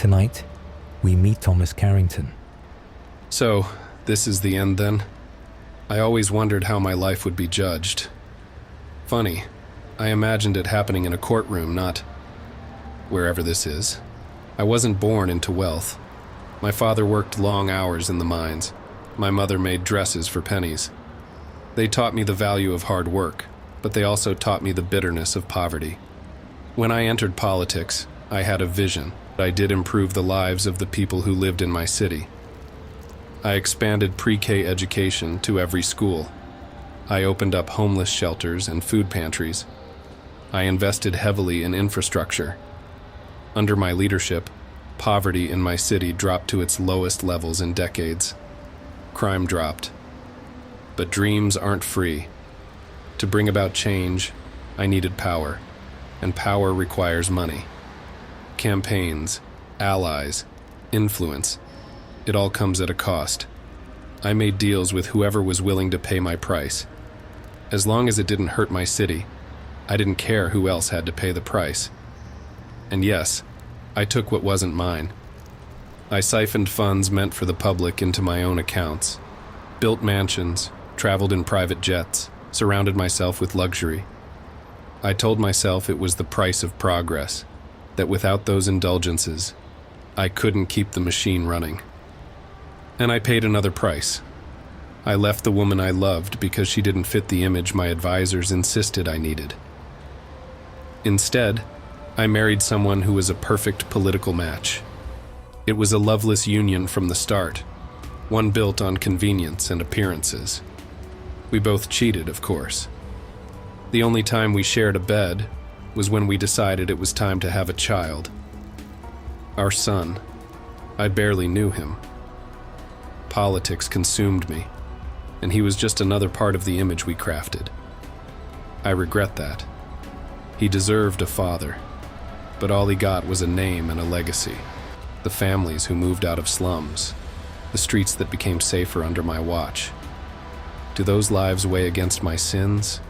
Tonight, we meet Thomas Carrington. So, this is the end then? I always wondered how my life would be judged. Funny, I imagined it happening in a courtroom, not wherever this is. I wasn't born into wealth. My father worked long hours in the mines. My mother made dresses for pennies. They taught me the value of hard work, but they also taught me the bitterness of poverty. When I entered politics, I had a vision. I did improve the lives of the people who lived in my city. I expanded pre-K education to every school. I opened up homeless shelters and food pantries. I invested heavily in infrastructure. Under my leadership, poverty in my city dropped to its lowest levels in decades. Crime dropped. But dreams aren't free. To bring about change, I needed power, and power requires money. Campaigns, allies, influence. It all comes at a cost. I made deals with whoever was willing to pay my price. As long as it didn't hurt my city, I didn't care who else had to pay the price. And yes, I took what wasn't mine. I siphoned funds meant for the public into my own accounts, built mansions, traveled in private jets, surrounded myself with luxury. I told myself it was the price of progress, that without those indulgences, I couldn't keep the machine running. And I paid another price. I left the woman I loved because she didn't fit the image my advisors insisted I needed. Instead, I married someone who was a perfect political match. It was a loveless union from the start, one built on convenience and appearances. We both cheated, of course. The only time we shared a bed was when we decided it was time to have a child. Our son. I barely knew him. Politics consumed me, and he was just another part of the image we crafted. I regret that. He deserved a father, but all he got was a name and a legacy. The families who moved out of slums, the streets that became safer under my watch. Do those lives weigh against my sins?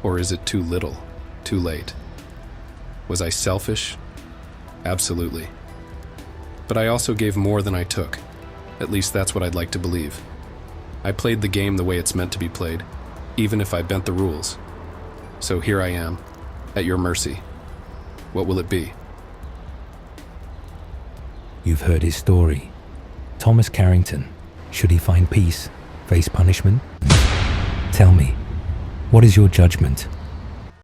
Or is it too little, too late? Was I selfish? Absolutely. But I also gave more than I took. At least that's what I'd like to believe. I played the game the way it's meant to be played, even if I bent the rules. So here I am, at your mercy. What will it be? You've heard his story. Thomas Carrington, should he find peace, face punishment? Tell me, what is your judgment?